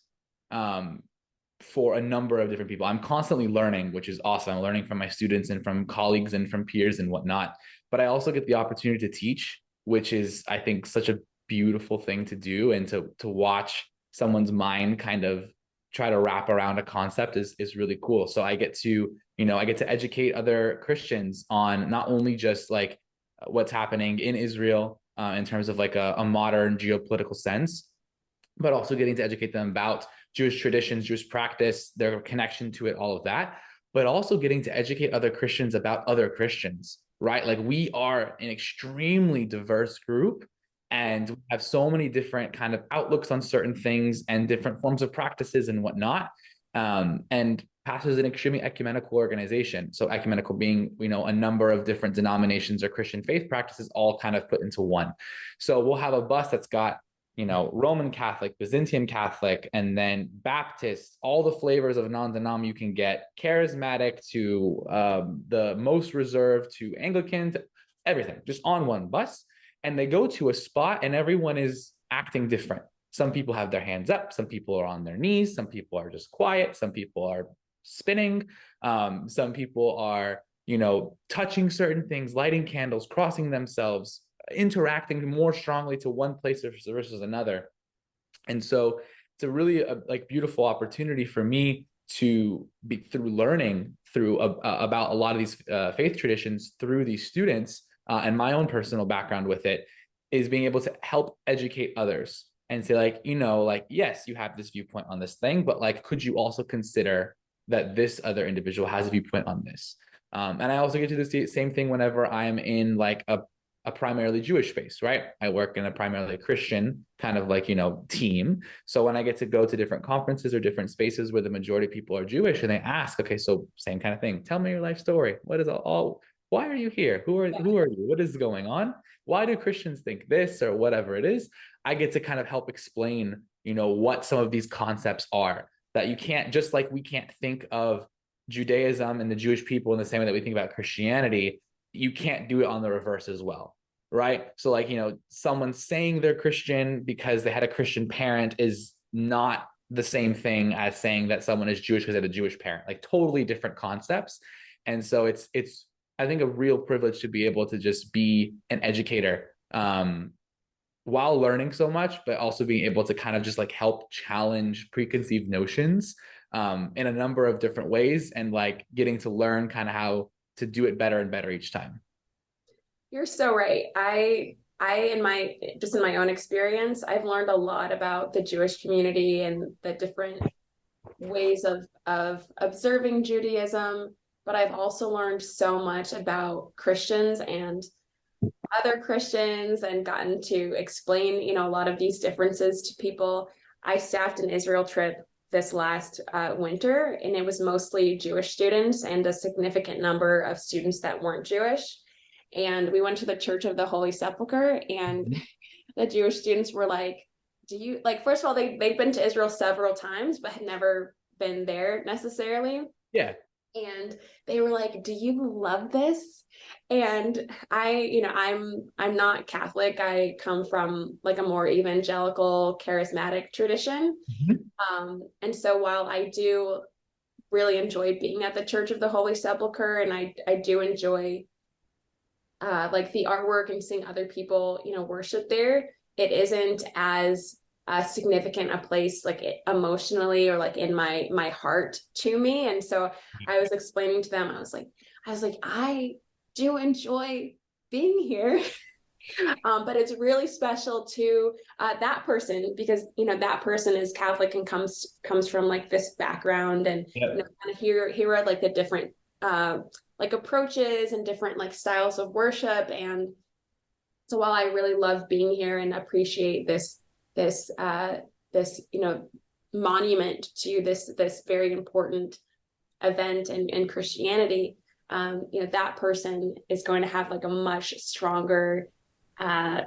for a number of different people. I'm constantly learning, which is awesome. I'm learning from my students and from colleagues and from peers and whatnot. But I also get the opportunity to teach, which is, I think, such a beautiful thing to do, and to watch someone's mind kind of try to wrap around a concept is really cool. So I get to educate other Christians on not only just like what's happening in Israel in terms of like a modern geopolitical sense, but also getting to educate them about Jewish traditions, Jewish practice, their connection to it, all of that, but also getting to educate other Christians about other Christians, right? Like, we are an extremely diverse group, and we have so many different kind of outlooks on certain things and different forms of practices and whatnot. And Pastor is an extremely ecumenical organization. So ecumenical being, a number of different denominations or Christian faith practices all kind of put into one. So we'll have a bus that's got, Roman Catholic, Byzantine Catholic, and then Baptist, all the flavors of non-denom you can get, charismatic to the most reserved to Anglican, to everything, just on one bus. And they go to a spot and everyone is acting different. Some people have their hands up, some people are on their knees, some people are just quiet, some people are spinning, some people are, touching certain things, lighting candles, crossing themselves, interacting more strongly to one place versus another. And so it's a really beautiful opportunity for me to be through learning about a lot of these faith traditions through these students and my own personal background with it, is being able to help educate others and say yes, you have this viewpoint on this thing, but could you also consider that this other individual has a viewpoint on this? And I also get to do the same thing whenever I'm in a primarily Jewish space, right? I work in a primarily Christian kind of team. So when I get to go to different conferences or different spaces where the majority of people are Jewish, and they ask, okay, so same kind of thing. Tell me your life story. What is why are you here? Who are you? What is going on? Why do Christians think this or whatever it is? I get to kind of help explain, what some of these concepts are, that you can't, just like we can't think of Judaism and the Jewish people in the same way that we think about Christianity, you can't do it on the reverse as well, right? So someone saying they're Christian because they had a Christian parent is not the same thing as saying that someone is Jewish because they had a Jewish parent, totally different concepts. And so it's I think a real privilege to be able to just be an educator while learning so much, but also being able to kind of just help challenge preconceived notions in a number of different ways, and getting to learn kind of how to do it better and better each time. You're so right. I in my own experience, I've learned a lot about the Jewish community and the different ways of observing Judaism, but I've also learned so much about Christians and other Christians, and gotten to explain, a lot of these differences to people. I staffed an Israel trip this last winter, and it was mostly Jewish students and a significant number of students that weren't Jewish. And we went to the Church of the Holy Sepulchre, and the Jewish students were like, do you first of all, they've been to Israel several times, but had never been there necessarily. Yeah. And they were like, "Do you love this?" And I'm not Catholic. I come from like a more evangelical, charismatic tradition. Mhm. And so while I do really enjoy being at the Church of the Holy Sepulchre, and I do enjoy like the artwork and seeing other people, worship there, it isn't as significant a place like emotionally or like in my heart to me. And so I was explaining to them, I was like, I do enjoy being here. But it's really special to that person because that person is Catholic and comes from like this background, and Yep. kind of here are like the different like approaches and different like styles of worship. And so while I really love being here and appreciate this monument to this very important event in Christianity, that person is going to have like a much stronger uh,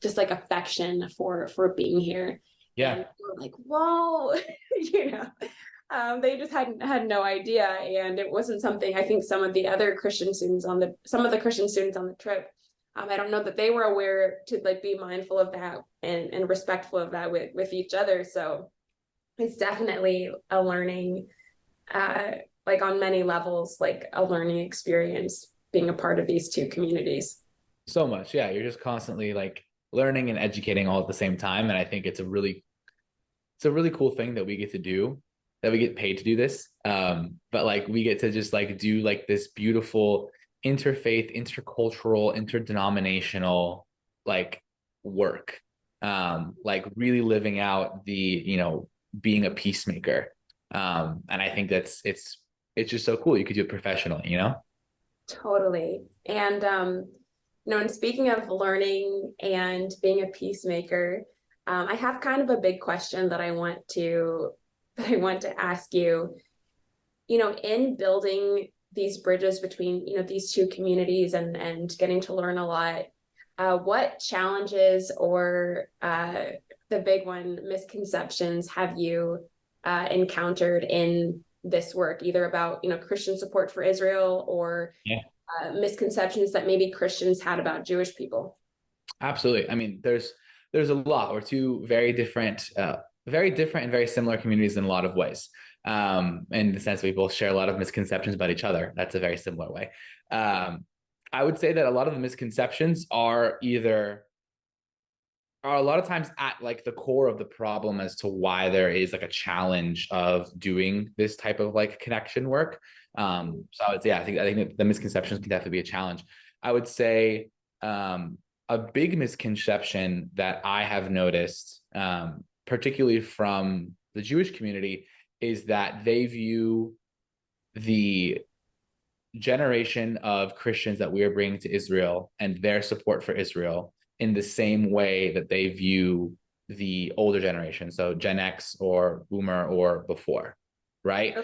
just like affection for being here. And Yeah. we're like, whoa, you know, they just had no idea. And it wasn't something I think some of the Christian students on the trip, I don't know that they were aware to like be mindful of that and respectful of that with each other. So it's definitely a learning, uh, like on many levels, like a learning experience being a part of these two communities. So much. Yeah. You're just constantly like learning and educating all at the same time. And I think it's a really cool thing that we get to do, that we get paid to do this. But like we get to just like do like this beautiful interfaith, intercultural, interdenominational like work. Like really living out the, being a peacemaker. And I think it's just so cool. You could do it professionally. Totally. And and speaking of learning and being a peacemaker, I have kind of a big question that I want to ask you. In building these bridges between, these two communities and getting to learn a lot, what challenges or the big one, misconceptions have you encountered in this work, either about, Christian support for Israel or Yeah. misconceptions that maybe Christians had about Jewish people? Absolutely. I mean, there's a lot. We're two very different and very similar communities in a lot of ways. In the sense we both share a lot of misconceptions about each other. That's a very similar way. I would say that a lot of the misconceptions are a lot of times at like the core of the problem as to why there is like a challenge of doing this type of like connection work. So I would say, yeah, I think that the misconceptions can definitely be a challenge. I would say a big misconception that I have noticed, particularly from the Jewish community, is that they view the generation of Christians that we are bringing to Israel and their support for Israel in the same way that they view the older generation, so Gen X or Boomer or before, right?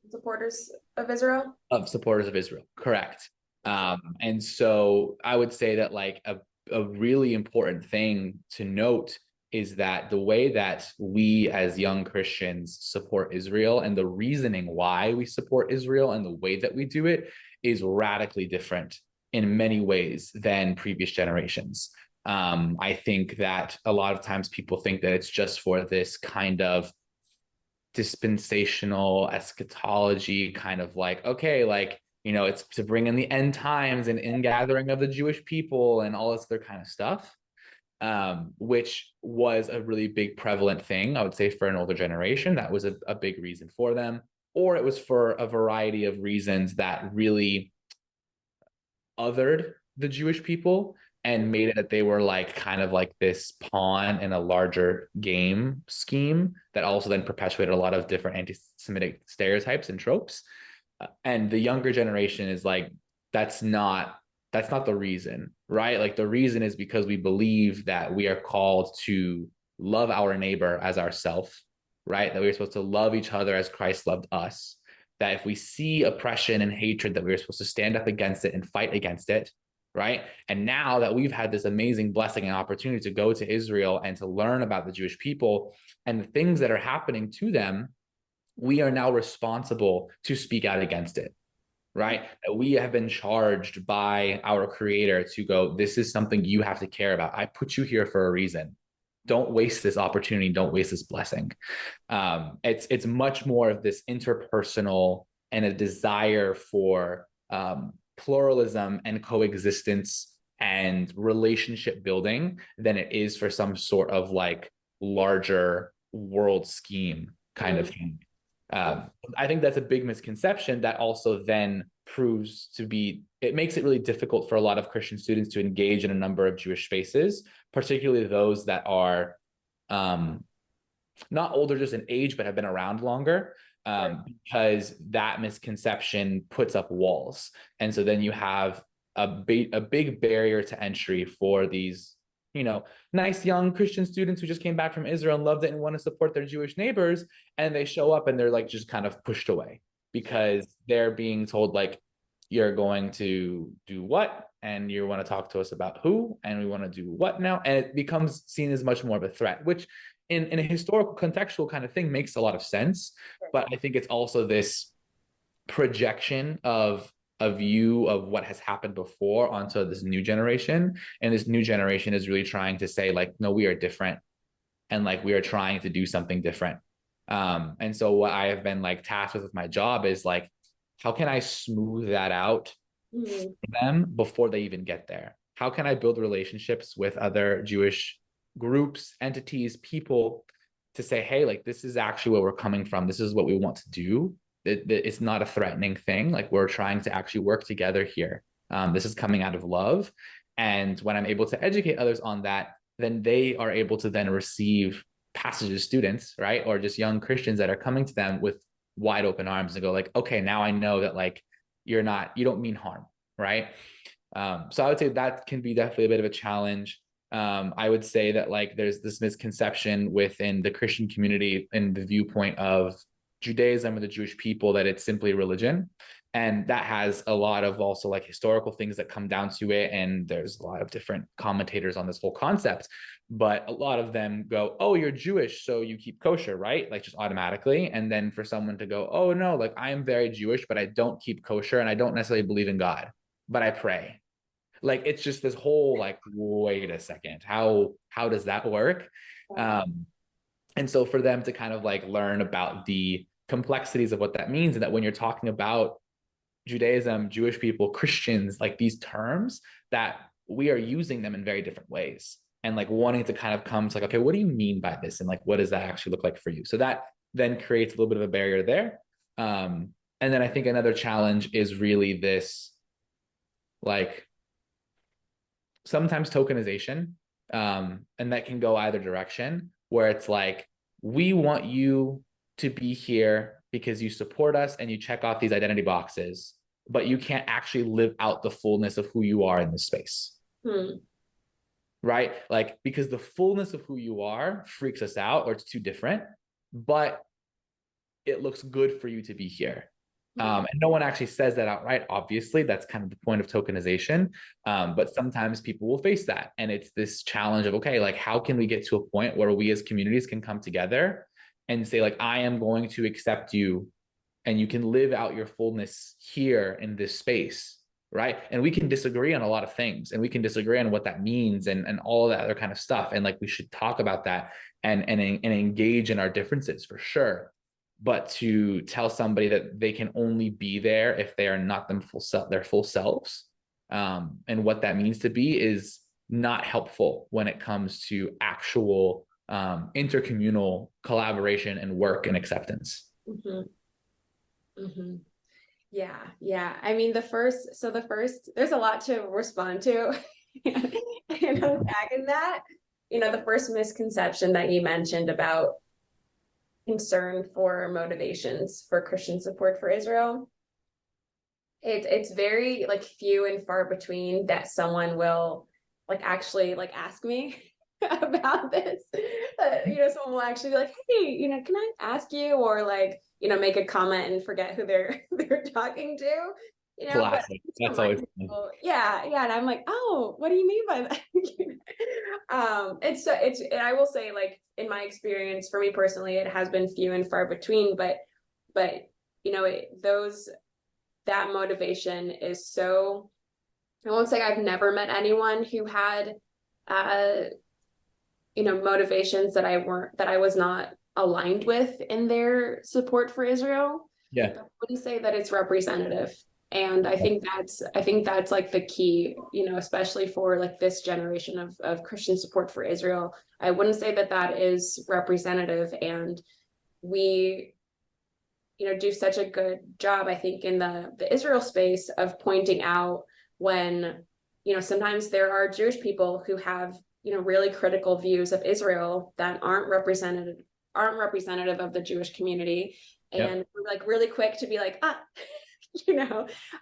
Supporters of Israel? Of supporters of Israel, correct. And so I would say that like a really important thing to note is that the way that we as young Christians support Israel and the reasoning why we support Israel and the way that we do it is radically different in many ways than previous generations. I think that a lot of times people think that it's just for this kind of dispensational eschatology, kind of like, okay, like, it's to bring in the end times and ingathering of the Jewish people and all this other kind of stuff, which was a really big prevalent thing, I would say, for an older generation. That was a big reason for them, or it was for a variety of reasons that really othered the Jewish people and made it that they were like kind of like this pawn in a larger game scheme that also then perpetuated a lot of different anti-Semitic stereotypes and tropes. And the younger generation is like, that's not the reason, right? Like the reason is because we believe that we are called to love our neighbor as ourself, right? That we're supposed to love each other as Christ loved us. That if we see oppression and hatred, that we're supposed to stand up against it and fight against it, right? And now that we've had this amazing blessing and opportunity to go to Israel and to learn about the Jewish people and the things that are happening to them, we are now responsible to speak out against it, right? That we have been charged by our creator to go, this is something you have to care about. I put you here for a reason. Don't waste this opportunity. Don't waste this blessing. It's much more of this interpersonal and a desire for pluralism and coexistence and relationship building than it is for some sort of like larger world scheme kind of thing. I think that's a big misconception that also then proves to be, it makes it really difficult for a lot of Christian students to engage in a number of Jewish spaces, particularly those that are not older just in age, but have been around longer, because that misconception puts up walls. And so then you have a big barrier to entry for these, nice young Christian students who just came back from Israel and loved it and want to support their Jewish neighbors. And they show up and they're like just kind of pushed away because they're being told like, you're going to do what? And you want to talk to us about who? And we want to do what now? And it becomes seen as much more of a threat, which in a historical contextual kind of thing makes a lot of sense. But I think it's also this projection of a view of what has happened before onto this new generation. And this new generation is really trying to say like, no, we are different. And like, we are trying to do something different. And so what I have been like tasked with my job is like, how can I smooth that out for them before they even get there? How can I build relationships with other Jewish groups, entities, people to say, hey, like, this is actually where we're coming from. This is what we want to do. It's not a threatening thing. Like, we're trying to actually work together here. This is coming out of love. And when I'm able to educate others on that, then they are able to then receive passages students, right? Or just young Christians that are coming to them with wide open arms and go like, okay, now I know that like, you don't mean harm, right? So I would say that can be definitely a bit of a challenge. I would say that like there's this misconception within the Christian community in the viewpoint of Judaism or the Jewish people that it's simply religion. And that has a lot of also like historical things that come down to it. And there's a lot of different commentators on this whole concept. But a lot of them go, oh, you're Jewish, so you keep kosher, right? Like just automatically. And then for someone to go, oh, no, like I am very Jewish, but I don't keep kosher and I don't necessarily believe in God, but I pray. Like it's just this whole like, wait a second, how does that work? And so for them to kind of like learn about the complexities of what that means, and that when you're talking about Judaism, Jewish people, Christians, like these terms, that we are using them in very different ways, and like wanting to kind of come to like, okay, what do you mean by this? And like, what does that actually look like for you? So that then creates a little bit of a barrier there. And then I think another challenge is really this, like, sometimes tokenization, and that can go either direction, where it's like, we want you to be here because you support us and you check off these identity boxes, but you can't actually live out the fullness of who you are in this space. Right? Like, because the fullness of who you are freaks us out, or it's too different, but it looks good for you to be here. And no one actually says that outright. Obviously, that's kind of the point of tokenization. But sometimes people will face that. And it's this challenge of, okay, like, how can we get to a point where we as communities can come together and say, like, I am going to accept you and you can live out your fullness here in this space, right? And we can disagree on a lot of things, and we can disagree on what that means and all that other kind of stuff. And like, we should talk about that and engage in our differences for sure. But to tell somebody that they can only be there if they are not their full selves, and what that means to be, is not helpful when it comes to actual intercommunal collaboration and work and acceptance. Yeah. I mean, there's a lot to respond to and unpack in that. The first misconception that you mentioned about concern for motivations for Christian support for Israel. It's very like few and far between that someone will like actually like ask me about this. Someone will actually be like, hey, can I ask you, or like, make a comment and forget who they're talking to. Classic. That's always people, yeah. And I'm like, oh, what do you mean by that? And I will say, like, in my experience, for me personally, it has been few and far between, but those that motivation is so, I won't say I've never met anyone who had, motivations that I was not aligned with in their support for Israel. Yeah. But I wouldn't say that it's representative. And I think that's like the key, especially for like this generation of Christian support for Israel. I wouldn't say that is representative. And we, do such a good job, I think, in the Israel space of pointing out when, sometimes there are Jewish people who have, really critical views of Israel that aren't representative of the Jewish community. And Yep. we're like really quick to be like,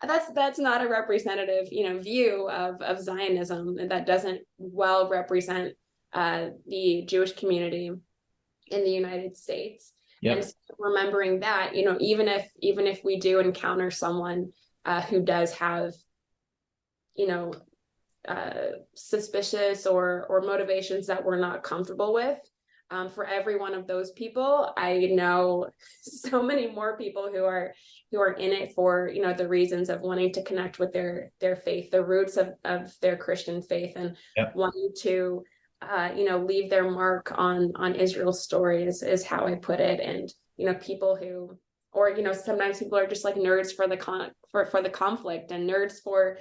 that's not a representative, view of Zionism, and that doesn't well represent the Jewish community in the United States. Yep. And so remembering that, even if we do encounter someone who does have, suspicious or motivations that we're not comfortable with, for every one of those people, I know so many more people who are in it for, the reasons of wanting to connect with their faith, the roots of their Christian faith, and wanting to leave their mark on Israel's story is how I put it. And, people who, or, sometimes people are just like nerds for the conflict, and nerds for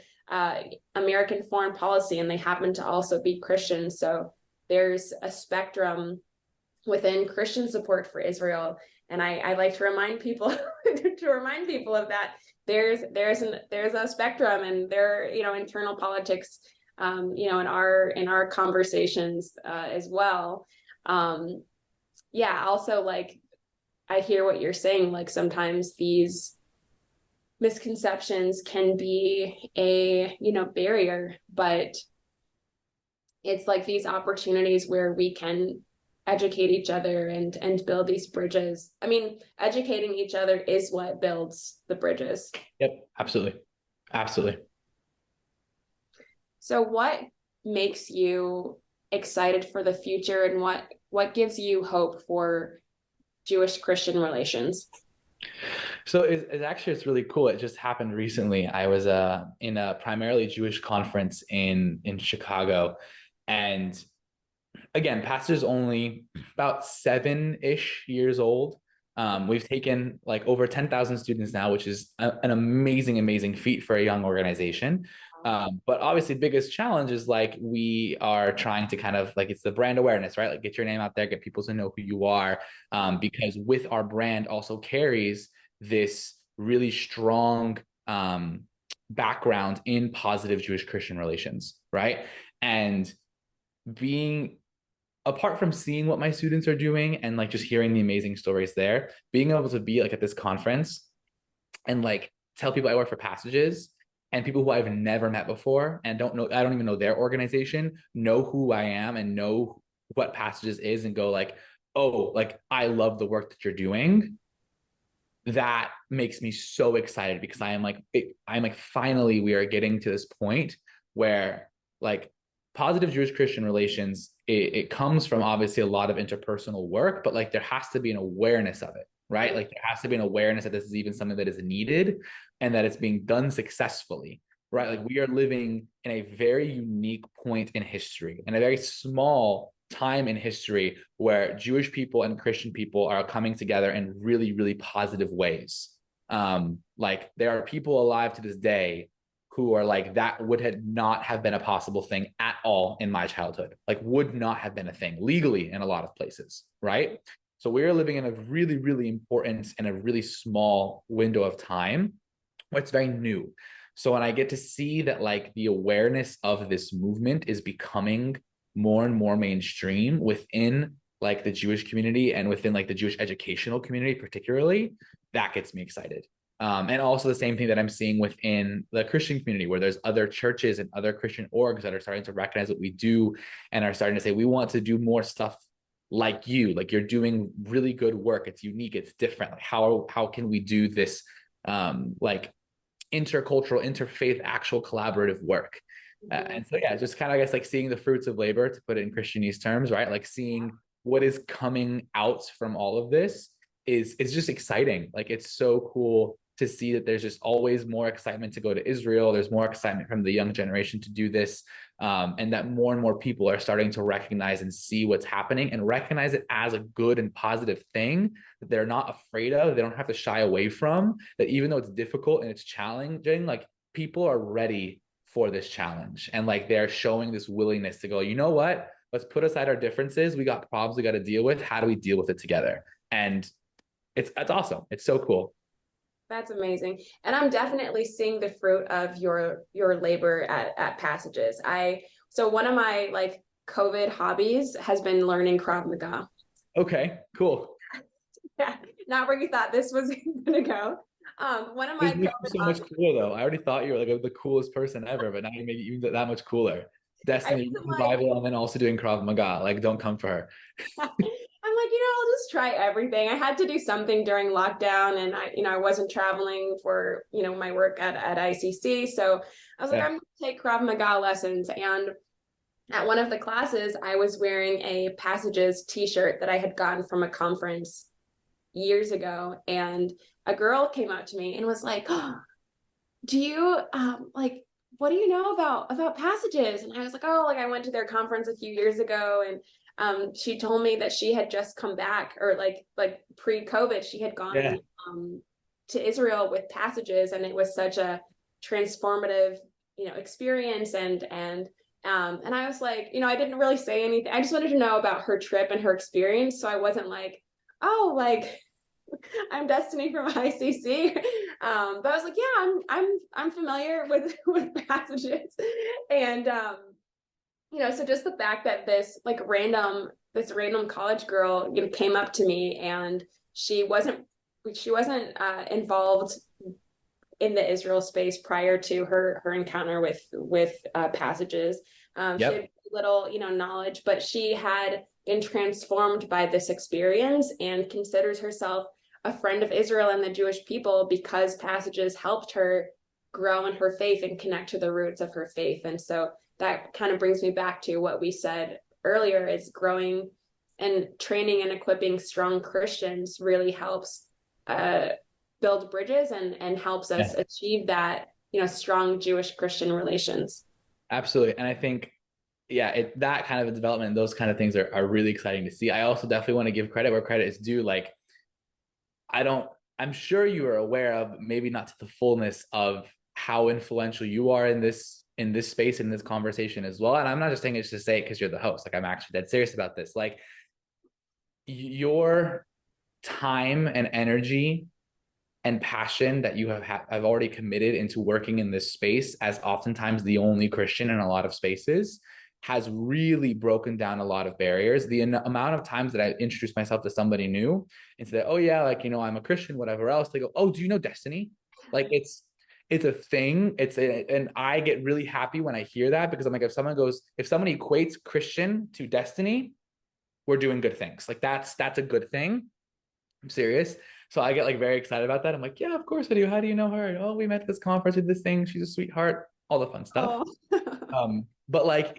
American foreign policy, and they happen to also be Christian. So there's a spectrum within Christian support for Israel. And I like to remind people of that. There's a spectrum, and there, internal politics, in our conversations as well. Also, like, I hear what you're saying, like sometimes these misconceptions can be a, barrier, but it's like these opportunities where we can educate each other and build these bridges. I mean, educating each other is what builds the bridges. Yep. Absolutely. Absolutely. So what makes you excited for the future, and what gives you hope for Jewish Christian relations? So it's really cool. It just happened recently. I was in a primarily Jewish conference in Chicago, and again, pastor's only about 7-ish years old. We've taken like over 10,000 students now, which is an amazing feat for a young organization. But obviously the biggest challenge is like we are trying to kind of like, it's the brand awareness, right? Like get your name out there, get people to know who you are. Because with our brand also carries this really strong background in positive Jewish Christian relations, right? And being, apart from seeing what my students are doing and like just hearing the amazing stories there, being able to be like at this conference and like tell people I work for Passages, and people who I've never met before and I don't even know their organization, know who I am and know what Passages is, and go like, oh, like I love the work that you're doing. That makes me so excited, because I'm like finally we are getting to this point where like positive Jewish Christian relations, it comes from obviously a lot of interpersonal work, but like there has to be an awareness of it, right? Like there has to be an awareness that this is even something that is needed and that it's being done successfully, right? Like we are living in a very unique point in history, and a very small time in history, where Jewish people and Christian people are coming together in really positive ways. Like there are people alive to this day who are like, that would not have been a possible thing at all in my childhood, like would not have been a thing legally in a lot of places, right? So we're living in a really important and a really small window of time where it's very new. So when I get to see that like the awareness of this movement is becoming more and more mainstream within like the Jewish community and within like the Jewish educational community particularly, that gets me excited. And also the same thing that I'm seeing within the Christian community, where there's other churches and other Christian orgs that are starting to recognize what we do and are starting to say, we want to do more stuff like you, like you're doing really good work. It's unique, it's different. Like how can we do this like intercultural, interfaith, actual collaborative work? And so, yeah, just kind of, I guess, like seeing the fruits of labor, to put it in Christianese terms, right? Like seeing what is coming out from all of this is just exciting. Like, it's so cool to see that there's just always more excitement to go to Israel. There's more excitement from the young generation to do this. And that more and more people are starting to recognize and see what's happening and recognize it as a good and positive thing that they're not afraid of, they don't have to shy away from, that even though it's difficult and it's challenging, like people are ready for this challenge. And like they're showing this willingness to go, you know what, let's put aside our differences. We got problems we got to deal with. How do we deal with it together? And that's awesome. It's so cool. That's amazing. And I'm definitely seeing the fruit of your labor at Passages. So one of my like COVID hobbies has been learning Krav Maga. Okay, cool. Yeah, not where you thought this was going to go. One of my COVID so much cooler though. I already thought you were like the coolest person ever, but now you make it even that much cooler. Destiny, Bible, and then also doing Krav Maga. Like, don't come for her. I'm like, I'll just try everything. I had to do something during lockdown, and I wasn't traveling for, my work at ICC. So I was like, I'm going to take Krav Maga lessons. And at one of the classes, I was wearing a Passages t-shirt that I had gotten from a conference years ago. And a girl came up to me and was like, oh, do you, what do you know about Passages? And I was like, I went to their conference a few years ago, and she told me that she had just come back, or like pre-COVID, she had gone to Israel with Passages, and it was such a transformative, experience. And I was like, I didn't really say anything. I just wanted to know about her trip and her experience. So I wasn't like, I'm Destiny from ICC. But I was like, yeah, I'm familiar with Passages. And, so just the fact that this random college girl, came up to me, and she wasn't involved in the Israel space prior to her encounter with Passages. She had little, knowledge, but she had been transformed by this experience and considers herself a friend of Israel and the Jewish people because Passages helped her grow in her faith and connect to the roots of her faith. And so that kind of brings me back to what we said earlier, is growing and training and equipping strong Christians really helps build bridges and helps us achieve that, strong Jewish Christian relations. Absolutely. And I think, that kind of a development, those kind of things are really exciting to see. I also definitely want to give credit where credit is due. Like, I'm sure you are aware of, maybe not to the fullness of how influential you are in this space, in this conversation as well. And I'm not just saying it to say it because you're the host. Like, I'm actually dead serious about this. Like, your time and energy and passion that you have already committed into working in this space, as oftentimes the only Christian in a lot of spaces, has really broken down a lot of barriers. The amount of times that I introduce myself to somebody new and say, I'm a Christian, whatever else, they go, oh, do you know Destiny? Like, it's a thing. And I get really happy when I hear that, because I'm like, if someone equates Christian to Destiny, we're doing good things. Like, that's a good thing. I'm serious. So I get very excited about that. I'm like, yeah, of course I do. How do you know her? Oh, we met at this conference with this thing. She's a sweetheart, all the fun stuff. But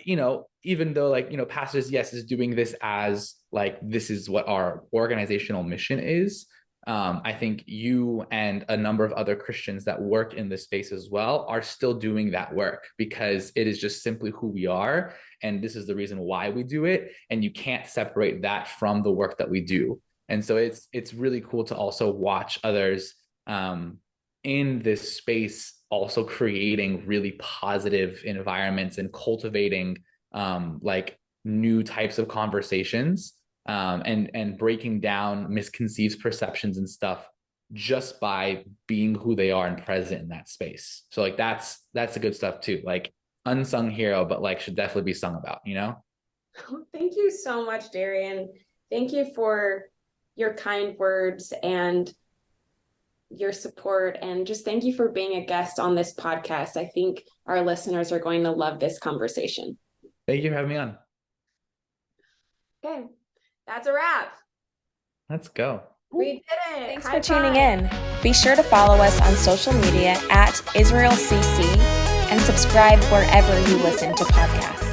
even though Passages, yes, is doing this as this is what our organizational mission is. I think you and a number of other Christians that work in this space as well are still doing that work, because it is just simply who we are. And this is the reason why we do it. And you can't separate that from the work that we do. And so it's really cool to also watch others in this space also creating really positive environments and cultivating new types of conversations and breaking down misconceived perceptions and stuff just by being who they are and present in that space. So that's the good stuff too. Unsung hero, but should definitely be sung about, Thank you so much, Darion. Thank you for your kind words and your support, and just thank you for being a guest on this podcast. I think our listeners are going to love this conversation. Thank you for having me on. Okay, that's a wrap. Let's go. We did it. Thanks for tuning in. Be sure to follow us on social media @IsraelCC and subscribe wherever you listen to podcasts.